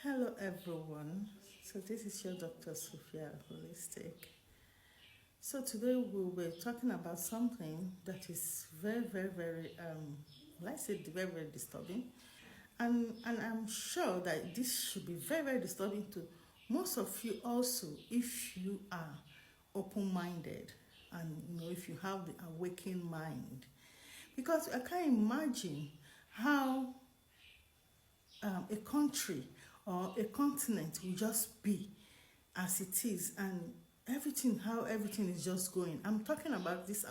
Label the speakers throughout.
Speaker 1: Hello everyone. So this is your Dr. Sophia Holistic. So today we'll be talking about something that is very let's say very disturbing. And I'm sure that this should be very disturbing to most of you also if you are open-minded and if you have the awakened mind. Because I can't imagine how a country or a continent will just be as it is and how everything is just going. I'm talking about this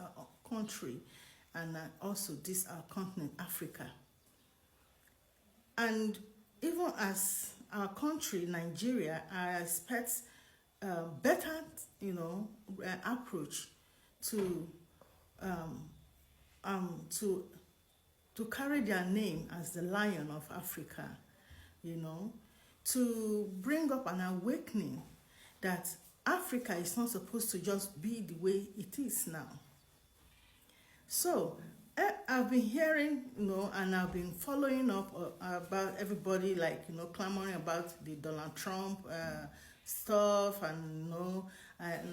Speaker 1: country and also this continent, Africa. And even as our country, Nigeria, I expect better, approach to um, to carry their name as the Lion of Africa, to bring up an awakening that Africa is not supposed to just be the way it is now. So, I've been hearing, and I've been following up about everybody, clamoring about the Donald Trump stuff, and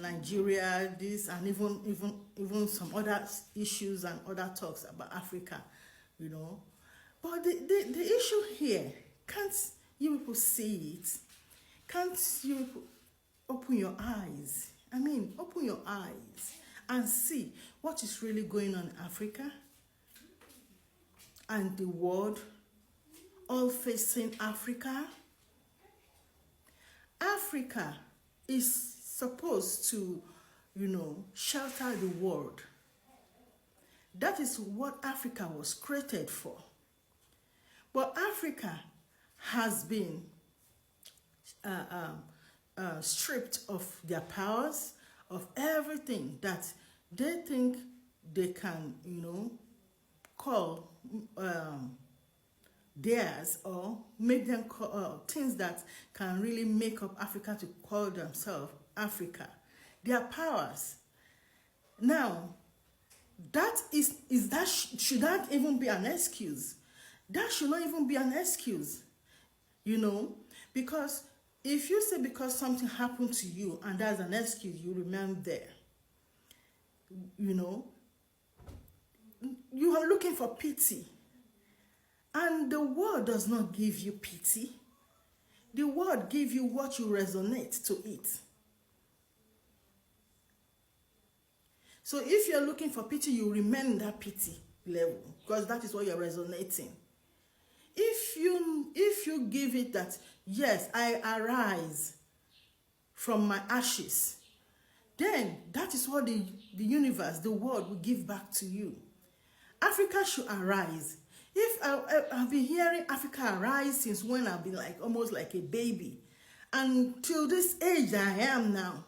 Speaker 1: Nigeria, this, and even some other issues and other talks about Africa, But the issue here, can't you people see it? Can't you people open your eyes? Open your eyes and see what is really going on in Africa and the world, all facing Africa. Africa is supposed to, shelter the world. That is what Africa was created for. But Africa has been stripped of their powers, of everything that they think they can, call theirs, or make them call things that can really make up Africa to call themselves Africa. Their powers. Now, should that even be an excuse? That should not even be an excuse, because if you say because something happened to you and that's an excuse, you remain there, you are looking for pity, and the world does not give you pity. The world gives you what you resonate to it. So if you're looking for pity, you remain in that pity level because that is what you're resonating. If you give it that, yes, I arise from my ashes, then that is what the universe, the world will give back to you. Africa should arise. If I've been hearing Africa arise since when I've been almost like a baby, and till this age I am now,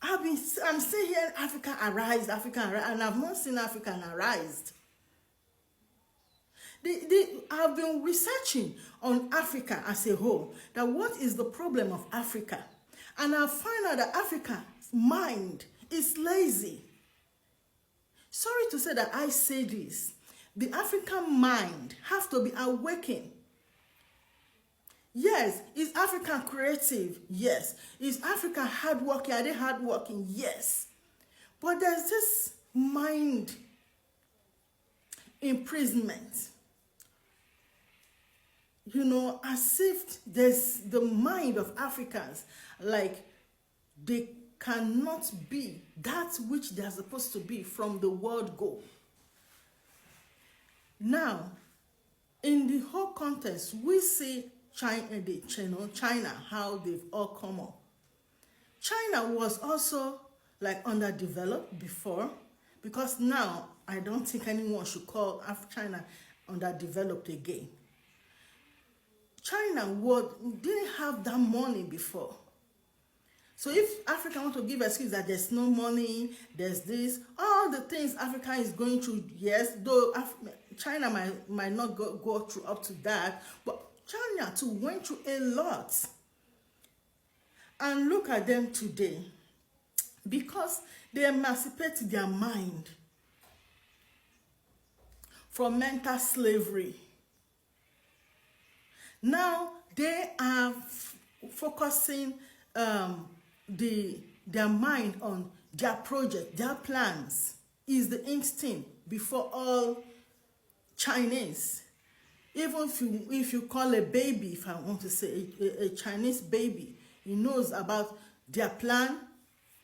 Speaker 1: I'm still hearing Africa arise, and I've not seen Africa arise. I've been researching on Africa as a whole, that what is the problem of Africa? And I find out that Africa's mind is lazy. Sorry to say that I say this. The African mind has to be awakened. Yes, is Africa creative? Yes. Is Africa hardworking? Are they hardworking? Yes. But there's this mind imprisonment. As if there's the mind of Africans, like they cannot be that which they are supposed to be from the word go. Now, in the whole context, we see China, how they've all come up. China was also underdeveloped before, because now I don't think anyone should call China underdeveloped again. China didn't have that money before. So if Africa want to give excuse that there's no money, there's this, all the things Africa is going through, yes, though China might not go through up to that, but China too went through a lot. And look at them today. Because they emancipate their mind from mental slavery. Now they are focusing their mind on their project, their plans is the instinct before all Chinese. Even if you call a baby, if I want to say a Chinese baby, he knows about their plan.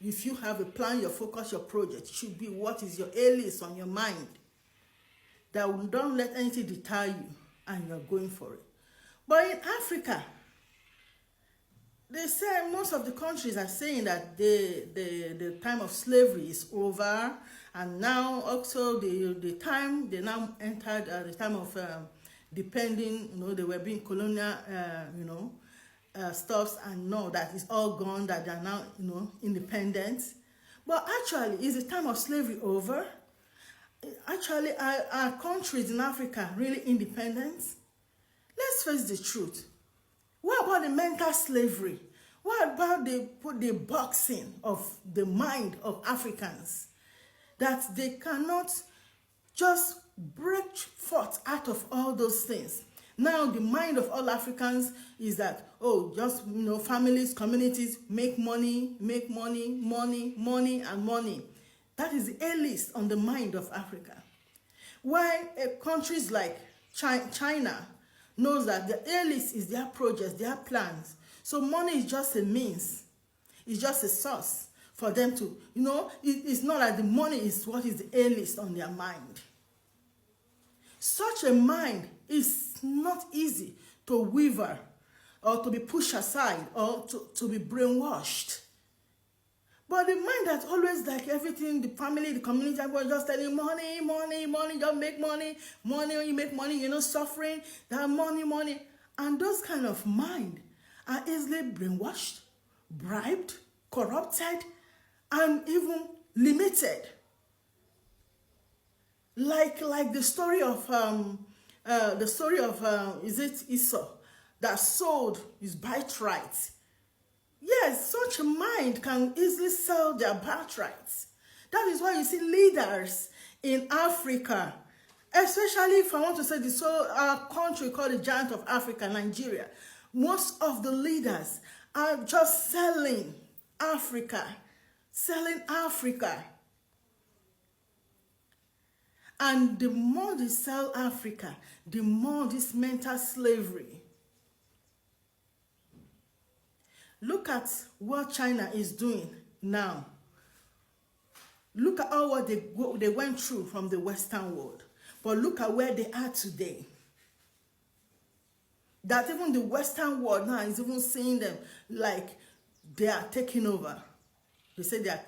Speaker 1: If you have a plan, your focus, your project should be what is your A-list on your mind. That will don't let anything deter you and you're going for it. But in Africa, they say most of the countries are saying that the time of slavery is over, and now also the time they now entered the time of depending, they were being colonial, stuffs, and no, that is all gone, that they are now, independent. But actually, is the time of slavery over? Actually, are countries in Africa really independent? Let's face the truth. What about the mental slavery? What about the boxing of the mind of Africans? That they cannot just break forth out of all those things. Now the mind of all Africans is that, just families, communities, make money, money, and money. That is the A-list on the mind of Africa. While countries like China knows that the A-list is their projects, their plans. So money is just a means. It's just a source for them to, it's not like the money is what is the A-list on their mind. Such a mind is not easy to weaver or to be pushed aside or to be brainwashed. But the mind that always like everything, the family, the community, everyone just telling money, just make money, when you make money, suffering, that money. And those kind of mind are easily brainwashed, bribed, corrupted, and even limited. Like the story of is it Esau that sold his birthright. Yes, such a mind can easily sell their birthrights. That is why you see leaders in Africa, especially if I want to say this, so our country called the Giant of Africa, Nigeria. Most of the leaders are just selling Africa. And the more they sell Africa, the more this mental slavery. Look at what China is doing now. Look at all what they went through from the Western world. But look at where they are today. That even the Western world now is even seeing them like they are taking over. They say they are,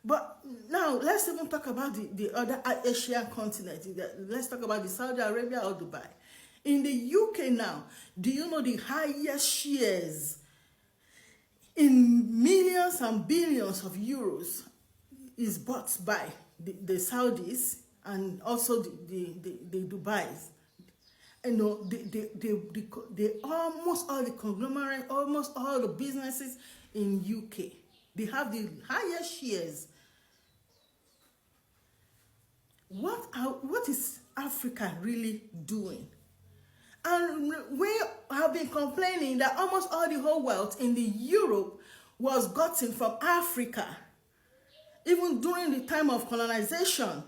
Speaker 1: But now let's even talk about the other Asian continent. Let's talk about the Saudi Arabia or Dubai. In the UK now, do you know the highest shares in millions and billions of euros is bought by the Saudis and also the Dubais? They almost all the conglomerate, almost all the businesses in UK, they have the highest shares. What is Africa really doing? And we have been complaining that almost all the whole wealth in the Europe was gotten from Africa. Even during the time of colonization,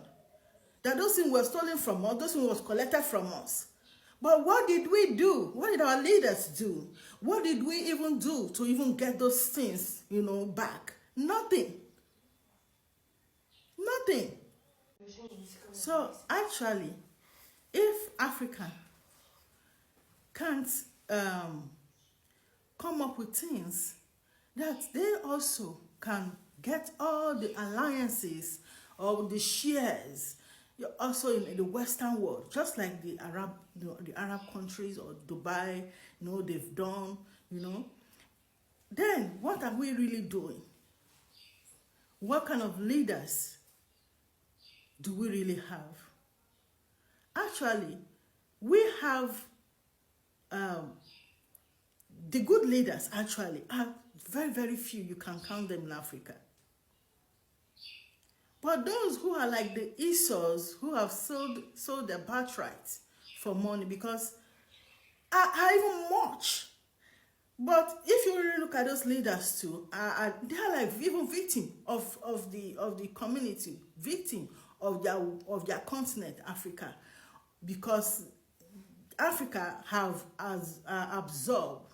Speaker 1: that those things were stolen from us, those things was collected from us. But what did we do? What did our leaders do? What did we even do to even get those things, back? Nothing. So actually, if Africa can't come up with things that they also can get all the alliances or the shares also in the Western world, just like the Arab countries or Dubai, they've done, then what are we really doing? What kind of leaders do we really have? Actually, we have the good leaders actually are very, very few. You can count them in Africa. But those who are like the Esau's, who have sold their birthright for money, because are even much. But if you really look at those leaders too, they are like even victim of the community, victim of their continent, Africa, because Africa have as absorbed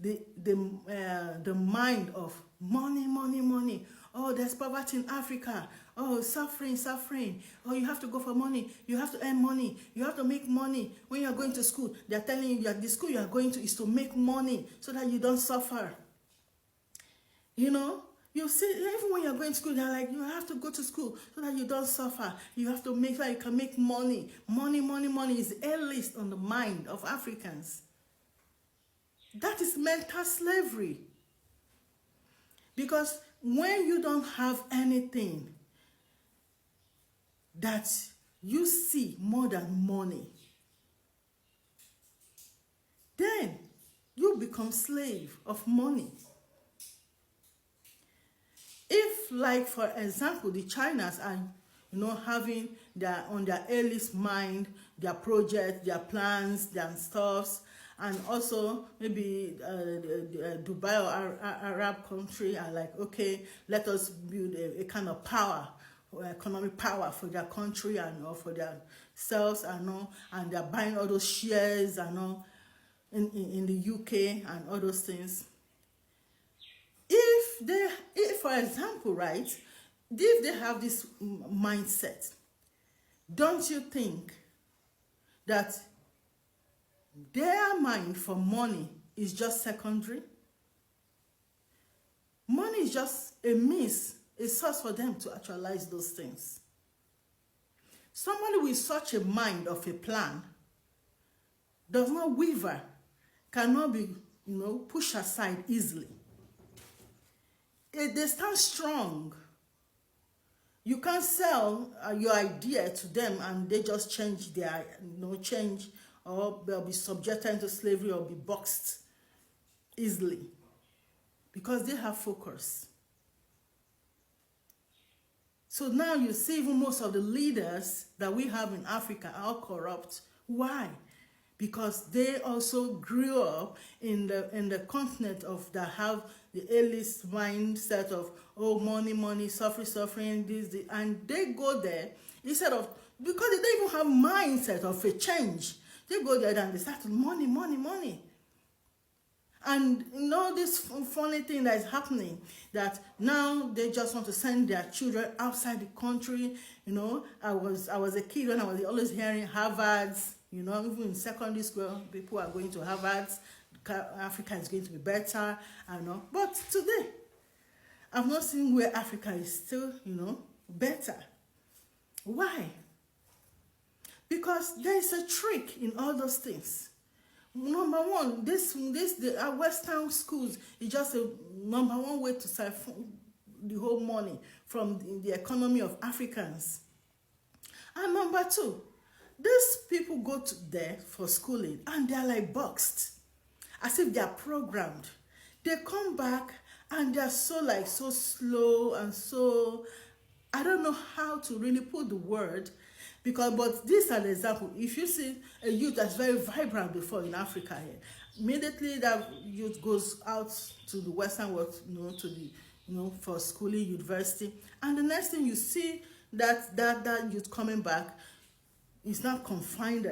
Speaker 1: the mind of money, money, money. Oh, there's poverty in Africa. Oh, suffering, suffering. Oh, you have to go for money. You have to earn money. You have to make money. When you're going to school, they're telling you that the school you are going to is to make money so that you don't suffer. You know, you see, even when you're going to school, they're like, you have to go to school so that you don't suffer. You have to make sure you can make money. Money, money, money is the A-list on the mind of Africans. That is mental slavery. Because when you don't have anything that you see more than money, then you become slave of money. If, like, for example, the Chinas are, having their on their A-list mind, their projects, their plans, their stuffs, and also maybe Dubai or Arab country are like, okay, let us build a kind of power, economic power for their country and for their selves and all, and they're buying all those shares and all in the UK and all those things. If for example, right, if they have this mindset, don't you think that their mind for money is just secondary? Money is just a means, a source for them to actualize those things. Somebody with such a mind of a plan does not waver, cannot be, pushed aside easily. They stand strong. You can't sell your idea to them and they just change their, change, or they'll be subjected to slavery or be boxed easily because they have focus. So now you see even most of the leaders that we have in Africa are corrupt. Why? Because they also grew up in the continent of that have the A-list mindset of, oh, money, money, suffering, and they go there instead of, because they don't even have mindset of a change. They go there and they start with money, money, money. And this funny thing that is happening, that now they just want to send their children outside the country. I was a kid when I was always hearing Harvard's, even in secondary school, people are going to Harvard's, Africa is going to be better, But today, I've not seen where Africa is still, better. Why? Because there is a trick in all those things. Number one, the Western schools is just a number one way to siphon the whole money from the economy of Africans. And number two, these people go to there for schooling and they're like boxed, as if they are programmed. They come back and they're so slow and so, I don't know how to really put the word, but this is an example. If you see a youth that's very vibrant before in Africa here, immediately that youth goes out to the Western world, to the, for schooling, university, and the next thing you see that youth coming back is not confined.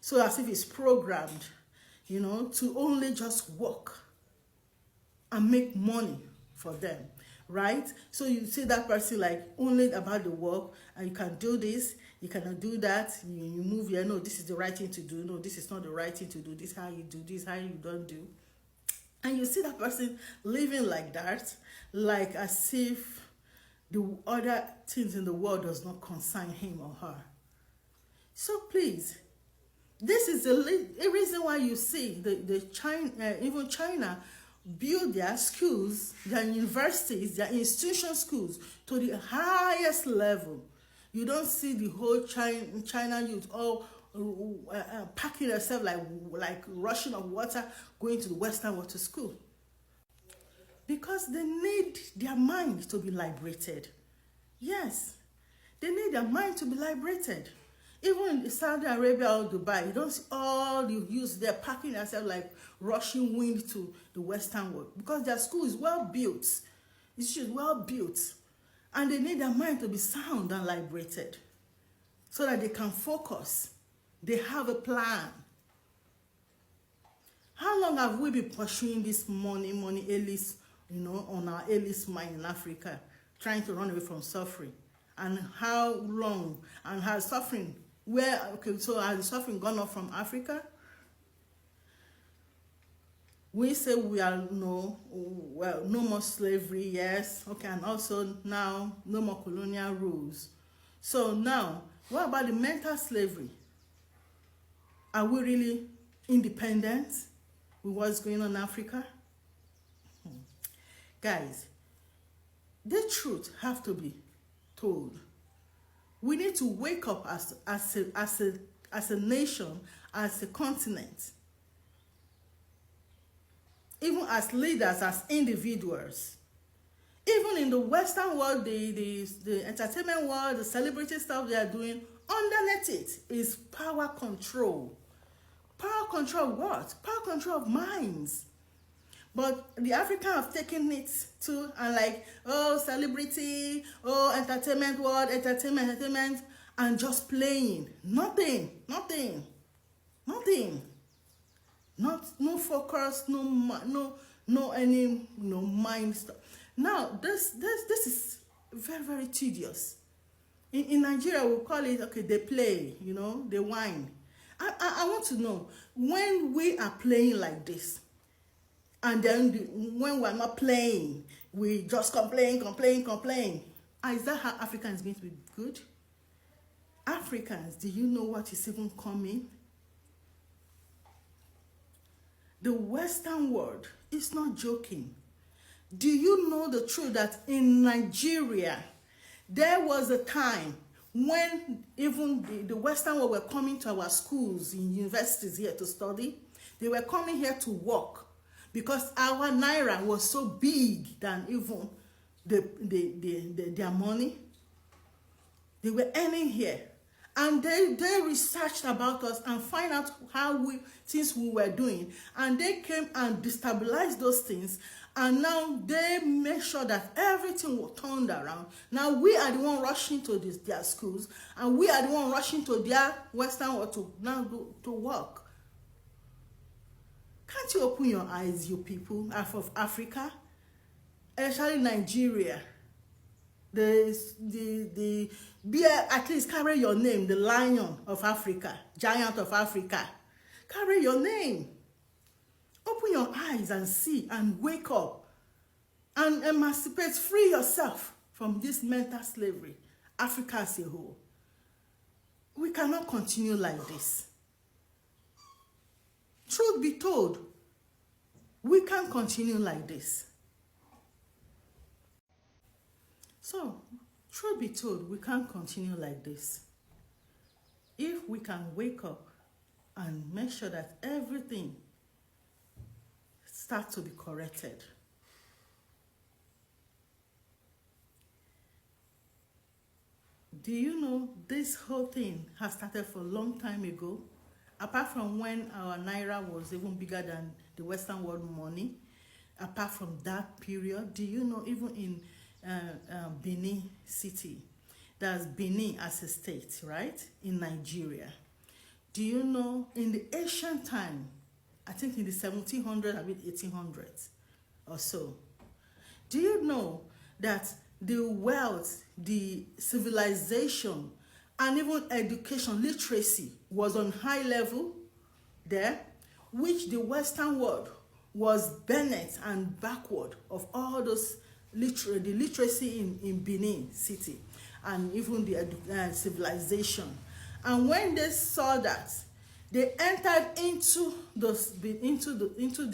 Speaker 1: So as if it's programmed, to only just work and make money for them. Right? So you see that person like only about the work, and you can do this, you cannot do that, you move here, no, this is the right thing to do, no, this is not the right thing to do, this is how you do, this is how you don't do. And you see that person living like that, like as if the other things in the world does not concern him or her. So please, this is the reason why you see the China, even China, build their schools, their universities, their institution schools to the highest level. You don't see the whole China youth all packing themselves like rushing of water going to the Western world to school. Because they need their mind to be liberated. Yes, they need their mind to be liberated. Even in Saudi Arabia or Dubai, you don't see all the youths there packing themselves like rushing wind to the Western world, because their school is well built. It's just well built. And they need their mind to be sound and liberated so that they can focus. They have a plan. How long have we been pursuing this money, elite, on our elite mind in Africa, trying to run away from suffering? And how long? And has suffering, so has the suffering gone up from Africa? We say we are no more slavery, yes, okay, and also now no more colonial rules. So now, what about the mental slavery? Are we really independent with what's going on in Africa? Guys, the truth have to be told. We need to wake up as a nation, as a continent, even as leaders, as individuals. Even in the Western world, the entertainment world, the celebrity stuff they are doing, underneath it is power control. Power control of what? Power control of minds. But the Africans have taken it to, and like, oh, celebrity, oh, entertainment world, entertainment, and just playing. Nothing. No focus, no mind stuff. Now, this is very, very tedious. In Nigeria, we'll call it, okay, they play, they whine. I want to know, when we are playing like this, and then when we're not playing, we just complain. Is that how Africans going to be good? Africans, do you know what is even coming? The Western world is not joking. Do you know the truth that in Nigeria, there was a time when even the Western world were coming to our schools, in universities here to study? They were coming here to work because our naira was so big than even their money. They were earning here. And they researched about us and find out how things we were doing. And they came and destabilized those things. And now they make sure that everything was turned around. Now we are the one rushing to their schools. And we are the one rushing to their Western world to now go to work. Can't you open your eyes, you people of Africa? Especially Nigeria. The bear, at least carry your name, the lion of Africa, giant of Africa. Carry your name. Open your eyes and see and wake up and emancipate, free yourself from this mental slavery. Africa as a whole. We cannot continue like this. Truth be told, we can't continue like this. So, truth be told, we can't continue like this. If we can wake up and make sure that everything starts to be corrected. Do you know this whole thing has started for a long time ago? Apart from when our naira was even bigger than the Western world money, apart from that period, do you know even in Benin City, that's Benin as a state, right, in Nigeria. Do you know in the ancient time, I think in the 1700s, I mean 1800s or so, do you know that the wealth, the civilization, and even education, literacy was on high level there, which the Western world was bennett and backward of all those the literacy in Benin City and even the civilization. And when they saw that, they entered into the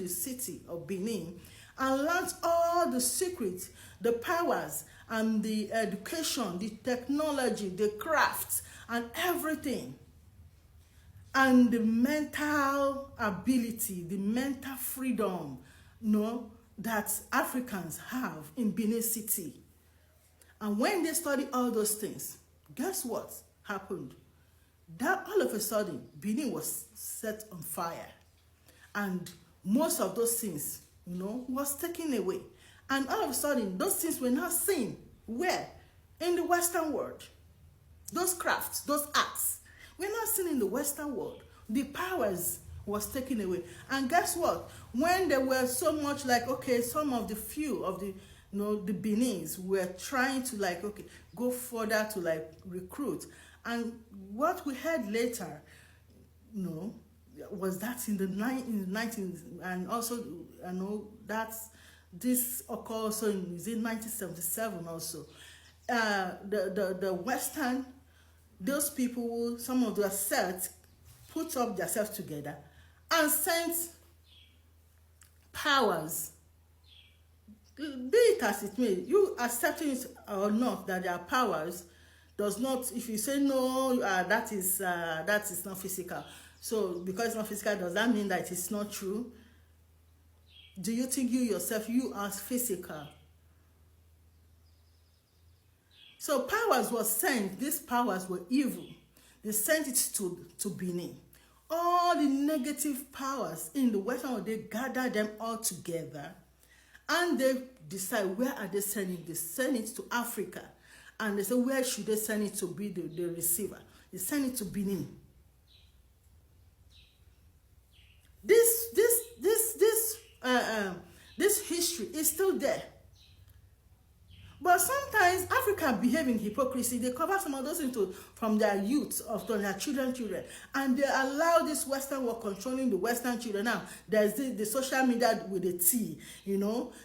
Speaker 1: city of Benin and learned all the secrets, the powers, and the education, the technology, the crafts, and everything. And the mental ability, the mental freedom, that Africans have in Benin City. And when they study all those things, guess what happened? that all of a sudden, Benin was set on fire. And most of those things, was taken away. And all of a sudden, those things were not seen. Where? In the Western world. Those crafts, those arts, were not seen in the Western world. The powers was taken away. And guess what? When there were so much some of the few of the the Benins were trying to go further to recruit. And what we heard later, was that in the 19, and also this occurred also in 1977 also. The Western, those people, some of the sets put up themselves together and sent powers. Be it as it may, you accepting it or not that there are powers does not. If you say no, that is not physical. So because it's not physical, does that mean that it's not true? Do you think you yourself, you are physical? So powers was sent. These powers were evil. They sent it to Benin. All the negative powers in the Western world, they gather them all together, and they decide where are they sending. They send it to Africa, and they say where should they send it to be the receiver. They send it to Benin. This history is still there. But sometimes Africa behave in hypocrisy. They cover some of those things from their youth, from their children, and they allow this Western world controlling the Western children. Now, there's the social media with the T,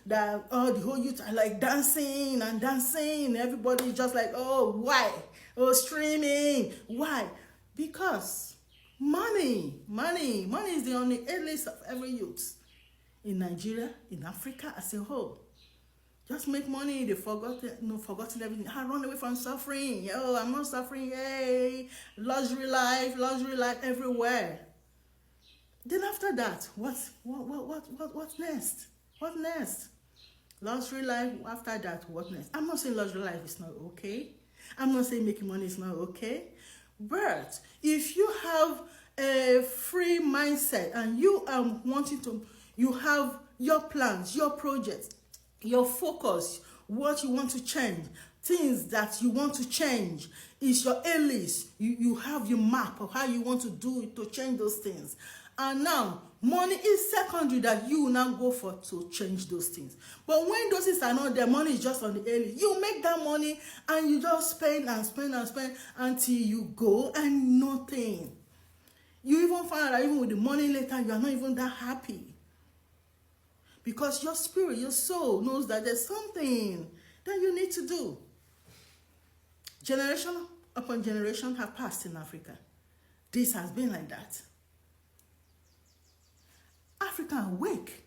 Speaker 1: that the whole youth are dancing and dancing. Everybody just why? Oh, streaming. Why? Because money is the only A-list of every youth in Nigeria, in Africa as a whole. Just make money. They forgotten everything. I run away from suffering. Oh, I'm not suffering. Yay! Luxury life everywhere. Then after that, what next? What next? Luxury life. After that, what next? I'm not saying luxury life is not okay. I'm not saying making money is not okay. But if you have a free mindset and you are you have your plans, your projects, your focus, what you want to change, things that you want to change, is your A-list. You have your map of how you want to do it to change those things. And now, money is secondary that you will now go for to change those things. But when those things are not there, money is just on the A-list. You make that money and you just spend and spend and spend until you go and nothing. You even find out that even with the money later, you are not even that happy. Because your spirit, your soul knows that there's something that you need to do. Generation upon generation have passed in Africa. This has been like that. Africa, awake.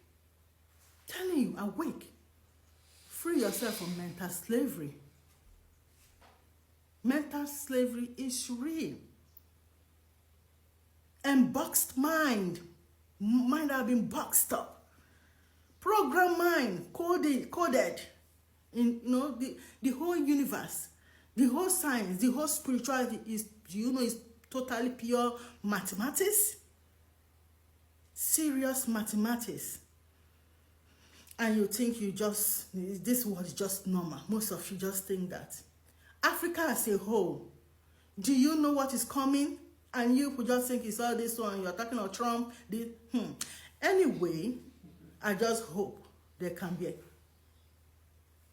Speaker 1: Telling you, awake. Free yourself from mental slavery. Mental slavery is real. And boxed mind. Mind have been boxed up. Program mind, coded in the whole universe, the whole science, the whole spirituality is is totally pure mathematics, serious mathematics. And you think this world is just normal. Most of you just think that. Africa as a whole, do you know what is coming? And you could just think it's all this one. You're talking about Trump. Anyway, I just hope there can be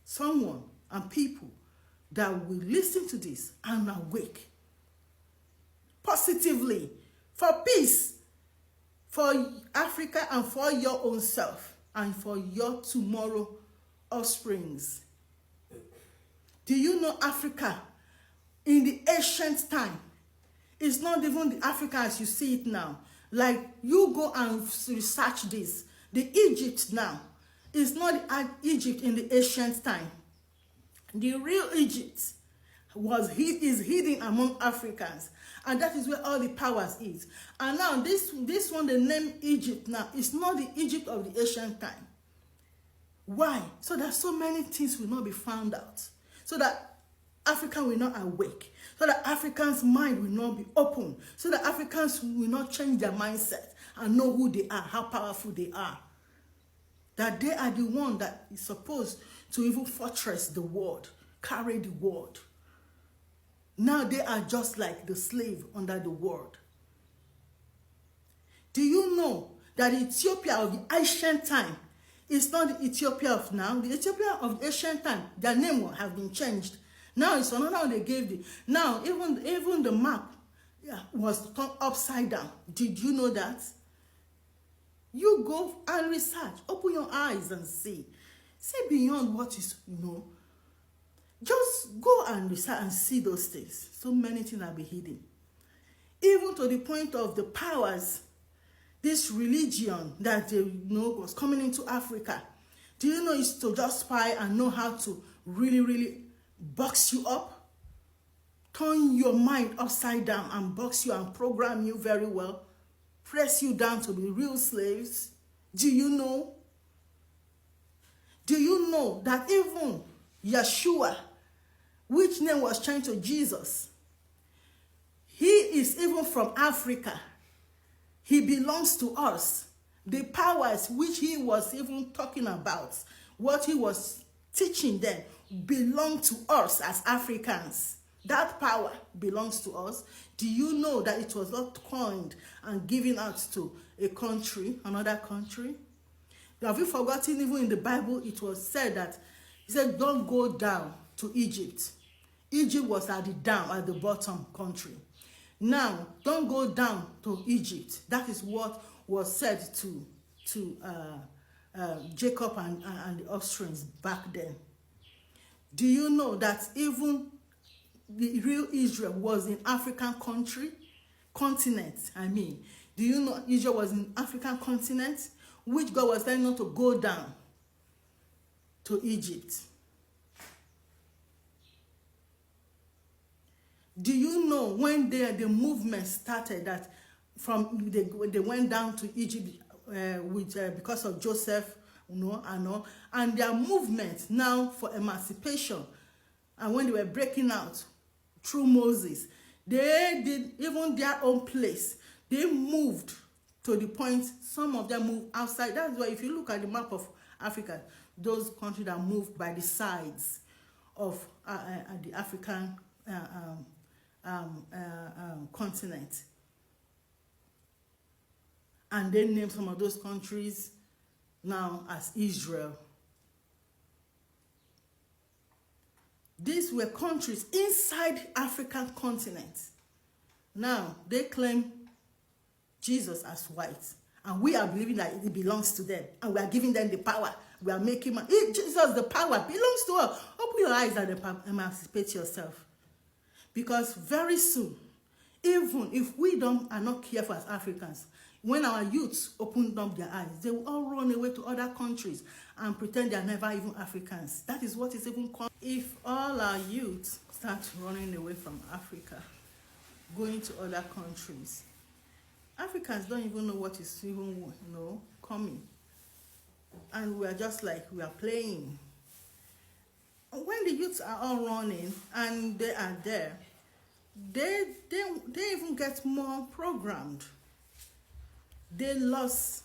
Speaker 1: someone and people that will listen to this and awake positively for peace, for Africa and for your own self and for your tomorrow offsprings. Do you know Africa in the ancient time? It's not even the Africa as you see it now. You go and research this. The Egypt now is not the Egypt in the ancient time. The real Egypt is hidden among Africans, and that is where all the powers is. And now this one they name Egypt now is not the Egypt of the ancient time. Why? So that so many things will not be found out. So that Africa will not awake, so that Africans' mind will not be open, so that Africans will not change their mindset and know who they are, how powerful they are. That they are the one that is supposed to even fortress the world, carry the world. Now they are just like the slave under the world. Do you know that the Ethiopia of the ancient time is not the Ethiopia of now? The Ethiopia of the ancient time, their name has been changed. Now it's another one they gave the. Now even the map was turned upside down. Did you know that? You go and research. Open your eyes and see. See beyond what is, Just go and research and see those things. So many things are being hidden. Even to the point of the powers, this religion that was coming into Africa. Do you know it's to just spy and know how to really, really box you up? Turn your mind upside down and box you and program you very well. Press you down to be real slaves. Do you know? Do you know that even Yeshua, which name was changed to Jesus, he is even from Africa. He belongs to us. The powers which he was even talking about, what he was teaching them, belong to us as Africans. That power belongs to us. Do you know that it was not coined and given out to a country, another country? Have you forgotten, even in the Bible, it was said that, he said, don't go down to Egypt. Egypt was at the bottom country. Now, don't go down to Egypt. That is what was said to Jacob and the offsprings back then. Do you know that even the real Israel was in African continent? Do you know Israel was in African continent, which God was telling not to go down to Egypt? Do you know when the movement started that they went down to Egypt because of Joseph, and their movement now for emancipation, and when they were breaking out through Moses, they did even their own place. They moved to the point, some of them moved outside. That's why if you look at the map of Africa, those countries that moved by the sides of the African continent. And they named some of those countries now as Israel. These were countries inside African continent. Now they claim Jesus as white, and we are believing that it belongs to them, and we are giving them the power. We are making Jesus, the power belongs to us. Open your eyes and emancipate yourself, because very soon, even if we are not careful as Africans, when our youths open up their eyes, they will all run away to other countries and pretend they are never even Africans. That is what is even called. If all our youth start running away from Africa, going to other countries, Africans don't even know what is even coming. And we are just like, we are playing. When the youths are all running and they are there, they even get more programmed. They lost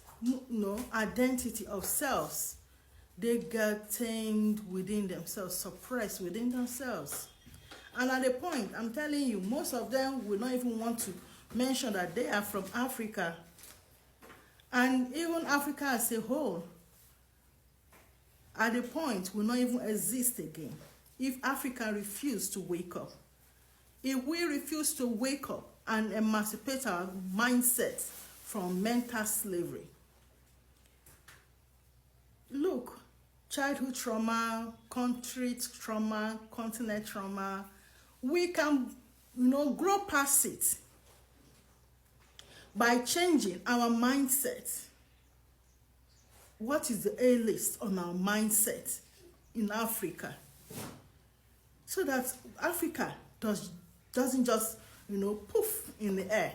Speaker 1: identity of selves. They get tamed within themselves, suppressed within themselves. And at a point, I'm telling you, most of them will not even want to mention that they are from Africa. And even Africa as a whole, at a point, will not even exist again if Africa refuses to wake up. If we refuse to wake up and emancipate our mindset from mental slavery. Look, childhood trauma, country trauma, continent trauma, we can, grow past it by changing our mindset. What is the A-list on our mindset in Africa? So that Africa doesn't just, poof in the air.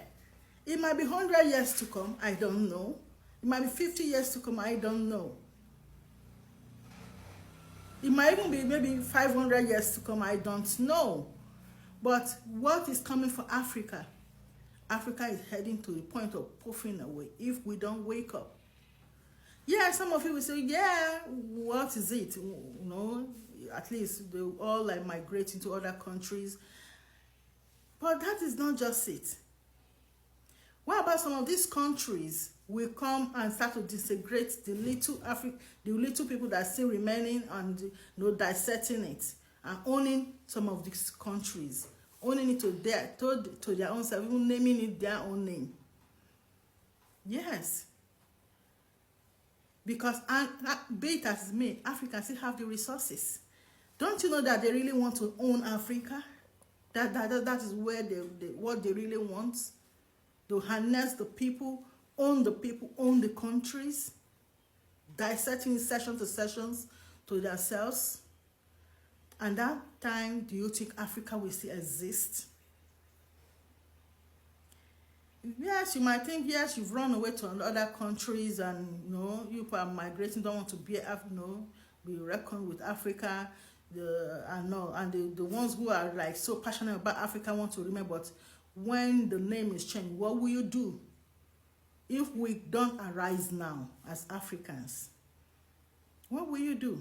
Speaker 1: It might be 100 years to come, I don't know. It might be 50 years to come, I don't know. It might even be maybe 500 years to come, I don't know. But what is coming for Africa? Africa is heading to the point of puffing away if we don't wake up. Yeah, some of you will say, yeah, what is it? You know, at least they all like migrate into other countries. But that is not just it. What about some of these countries will come and start to disintegrate the little people that are still remaining, and dissecting it and owning some of these countries, owning it to their own self, even naming it their own name. Yes. Because be it as me, Africa still have the resources. Don't you know that they really want to own Africa? That is where what they really want. To harness the people, own the countries, dissecting session to sessions to themselves. And that time, do you think Africa will still exist? Yes, you might think, yes, you've run away to other countries, and you are migrating, don't want to be reckoned with Africa. The ones who are like so passionate about Africa want to remember. But when the name is changed, what will you do if we don't arise now as Africans? What will you do?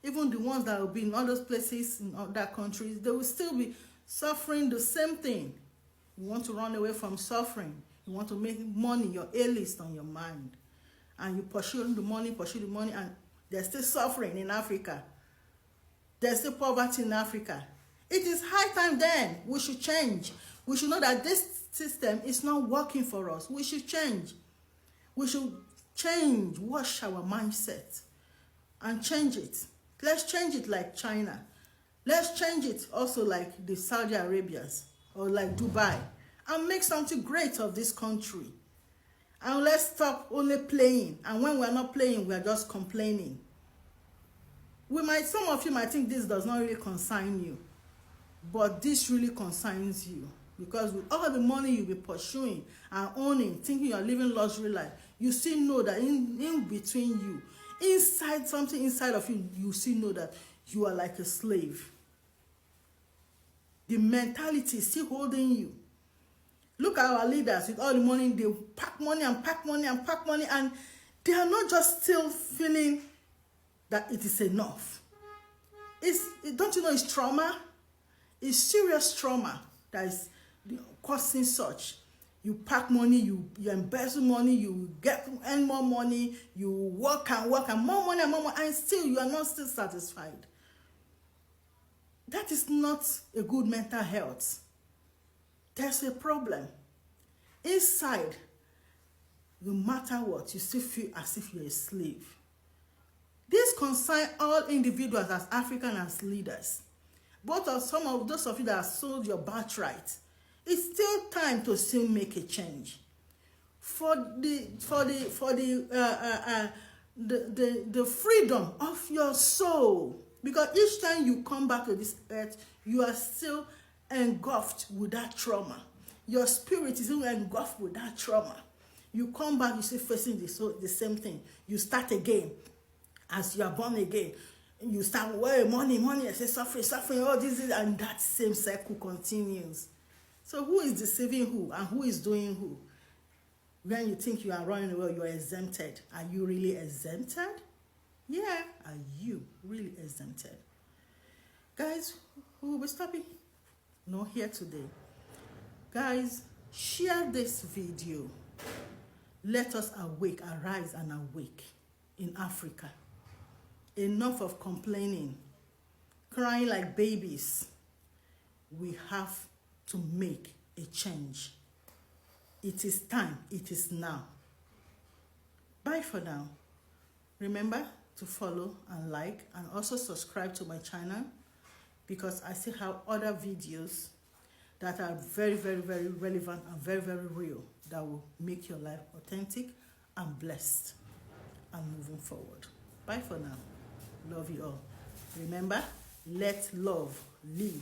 Speaker 1: Even the ones that will be in other places, in other countries, they will still be suffering the same thing. You want to run away from suffering. You want to make money your A-list on your mind. And you pursue the money, and there's still suffering in Africa. There's still poverty in Africa. It is high time then we should change. We should know that this system is not working for us. We should change. We should change, wash our mindset, and change it. Let's change it like China. Let's change it also like the Saudi Arabians or like Dubai, and make something great of this country. And let's stop only playing. And when we're not playing, we're just complaining. Some of you might think this does not really concern you, but this really concerns you. Because with all the money you'll be pursuing and owning, thinking you're living luxury life, you still know that in between you, something inside of you, you still know that you are like a slave. The mentality is still holding you. Look at our leaders with all the money, they pack money, and they are not just still feeling that it is enough. Don't you know it's trauma? It's serious trauma that is causing such. You pack money, you embezzle money, you earn more money, you work and more money, and still you are not still satisfied. That is not a good mental health. There's a problem. Inside, no matter what, you still feel as if you're a slave. This concerns all individuals as African as leaders. Both of some of those of you that have sold your birthright, it's still time to still make a change. For the freedom of your soul. Because each time you come back to this earth, you are still engulfed with that trauma. Your spirit is still engulfed with that trauma. You come back, you still facing the same thing. You start again. As you are born again, you start, money, I say suffering, all this, and that same cycle continues. So who is deceiving who, and who is doing who? When you think you are running away, you are exempted. Are you really exempted? Yeah, are you really exempted? Guys, who will be stopping? Not here today. Guys, share this video. Let us arise and awake in Africa. Enough of complaining, crying like babies. We have to make a change. It is time. It is now. Bye for now. Remember to follow and like, and also subscribe to my channel, because I still have other videos that are very, very, very relevant and very, very real, that will make your life authentic and blessed and moving forward. Bye for now. Love you all. Remember, let love lead.